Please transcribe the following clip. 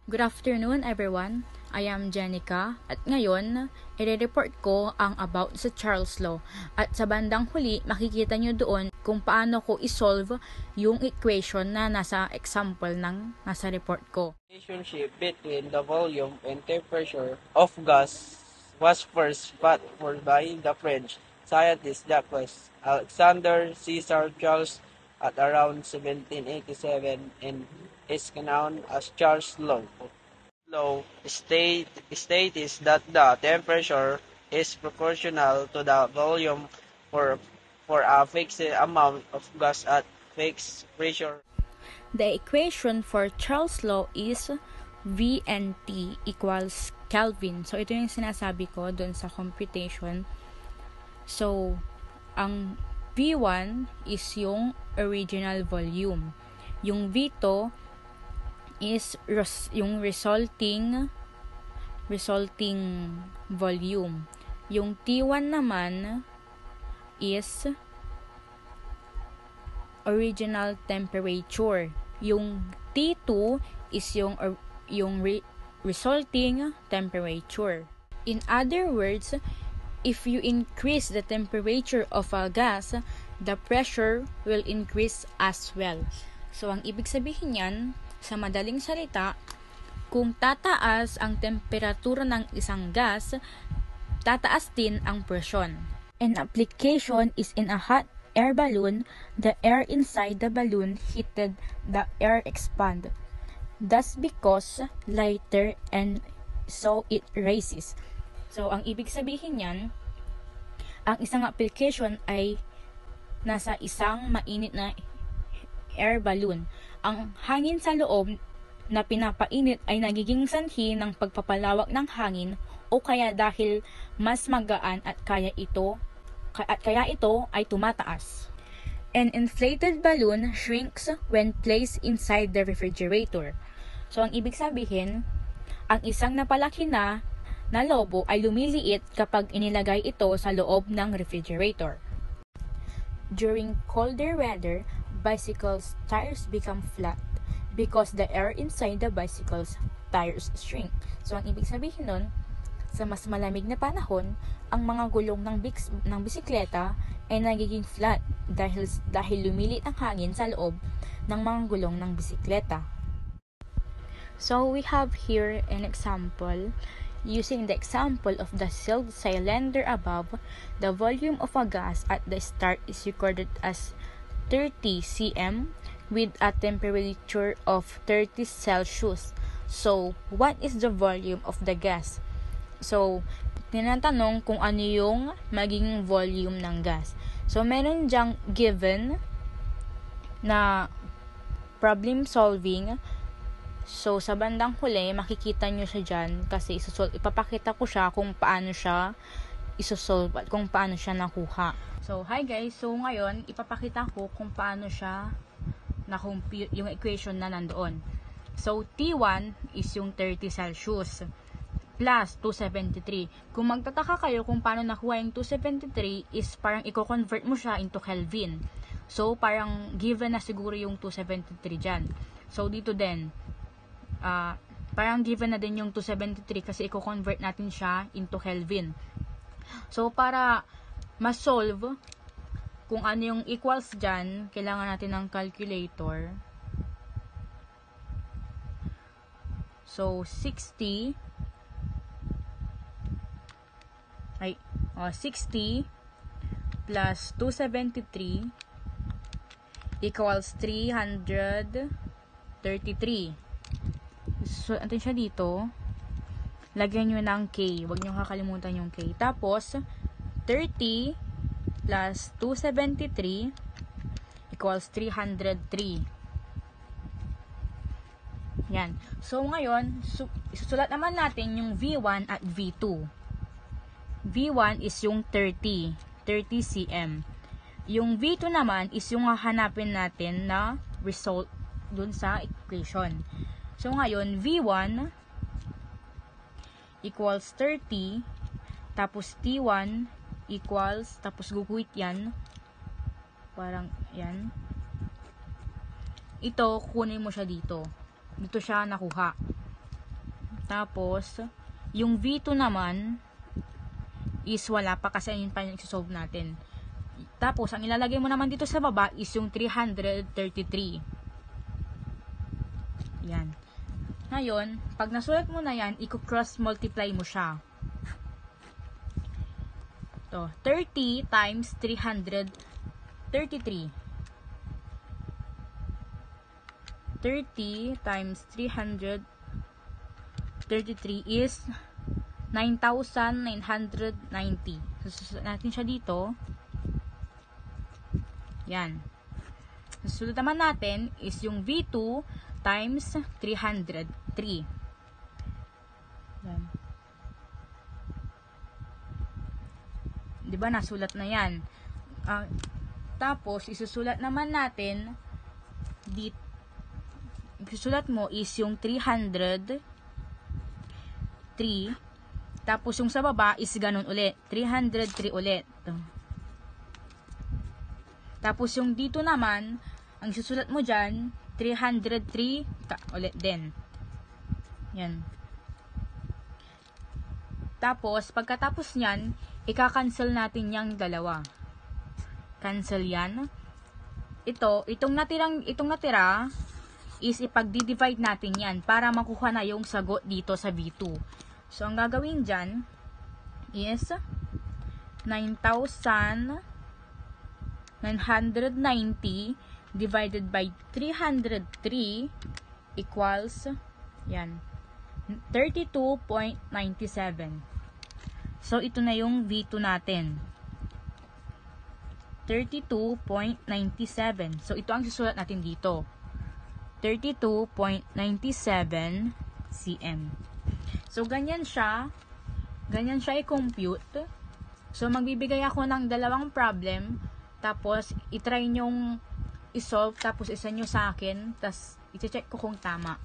Good afternoon everyone. I am Jenica at ngayon, i-report ko ang about sa Charles Law at sa bandang huli makikita nyo doon kung paano ko isolve yung equation na nasa example ng nasa report ko. Relationship between the volume and temperature of gas was first put forth by the French scientist Jacques Alexander César Charles at around 1787 and is known as Charles' Law. Law states that the temperature is proportional to the volume for a fixed amount of gas at fixed pressure. The equation for Charles' Law is V and T equals Kelvin. So, ito yung sinasabi ko dun sa computation. So, ang V1 is yung original volume. Yung V2 is yung resulting volume. Yung T1 naman is original temperature. Yung T2 is yung resulting temperature. In other words, if you increase the temperature of a gas, the pressure will increase as well. So, ang ibig sabihin yan, sa madaling salita, kung tataas ang temperatura ng isang gas, tataas din ang presyon. An application is in a hot air balloon, the air inside the balloon heated, the air expand. Thus because lighter and so it rises. So, ang ibig sabihin yan, ang isang application ay nasa isang mainit na air balloon. Ang hangin sa loob na pinapainit ay nagiging sanhi ng pagpapalawak ng hangin o kaya dahil mas magaan at kaya ito ay tumataas. An inflated balloon shrinks when placed inside the refrigerator. So, ang ibig sabihin, ang isang napalaki na lobo ay lumiliit kapag inilagay ito sa loob ng refrigerator. During colder weather, bicycles' tires become flat because the air inside the bicycle's tires shrink. So, ang ibig sabihin nun, sa mas malamig na panahon, ang mga gulong ng bisikleta ay nagiging flat dahil lumilit ang hangin sa loob ng mga gulong ng bisikleta. So, we have here an example. Using the example of the sealed cylinder above, the volume of a gas at the start is recorded as 30 cm with a temperature of 30 Celsius. So, what is the volume of the gas? So, tinatanong kung ano yung magiging volume ng gas. So, meron dyang given na problem solving. So, sa bandang huli, makikita nyo siya dyan kasi ipapakita ko siya kung paano siya isosolve at kung paano siya nakuha. So, hi guys! So, ngayon, ipapakita ko kung paano siya na-compute yung equation na nandoon. So, T1 is yung 30 Celsius plus 273. Kung magtataka kayo kung paano nakuha yung 273 is parang i-convert mo siya into Kelvin. So, parang given na siguro yung 273 dyan. So, dito din, parang given na din yung 273 kasi i-convert natin siya into Kelvin. So, para ma-solve kung ano yung equals dyan, kailangan natin ng calculator. So, 60 plus 273 equals 333. So, natin siya dito. Lagyan nyo ng K. Huwag nyo kakalimutan yung K. Tapos, 30 plus 273 equals 303. Yan. So, ngayon, isusulat naman natin yung V1 at V2. V1 is yung 30 cm. Yung V2 naman is yung hahanapin natin na result dun sa equation. So, ngayon, V1 equals 30, tapos T1 equals, tapos guguhit yan, parang yan, ito, kukunin mo siya dito. Dito siya nakuha. Tapos, yung V2 naman is wala pa kasi yun pa yung solve natin. Tapos, ang ilalagay mo naman dito sa baba is yung 333. Yan. Ngayon, pag nasulat mo na yan, i-cross multiply mo siya. To, 30 times 333. 30 times 333 is 9,990. Susunod natin siya dito. Yan. Susunod naman natin is yung V2 times 303. Yan. Diba, nasulat na yan. Tapos, isusulat naman natin dito. Isusulat mo is yung 303. Tapos, yung sa baba is ganun ulit. 303 ulit. Tapos, yung dito naman, ang isusulat mo dyan, 303 ulit din. Yan. Tapos, pagkatapos nyan, ika-cancel natin yung dalawa. Cancel yan. Itong natira is ipag-divide natin yan para makuha na yung sagot dito sa V2. So, ang gagawin dyan is 9,990 divided by 303 equals yan 32.97. So, ito na yung V2 natin. 32.97. So, ito ang susulat natin dito. 32.97 cm. So, ganyan siya i-compute. So, magbibigay ako ng dalawang problem, tapos, itry nyong isolve, tapos isa nyo sa akin, tapos, i-check ko kung tama.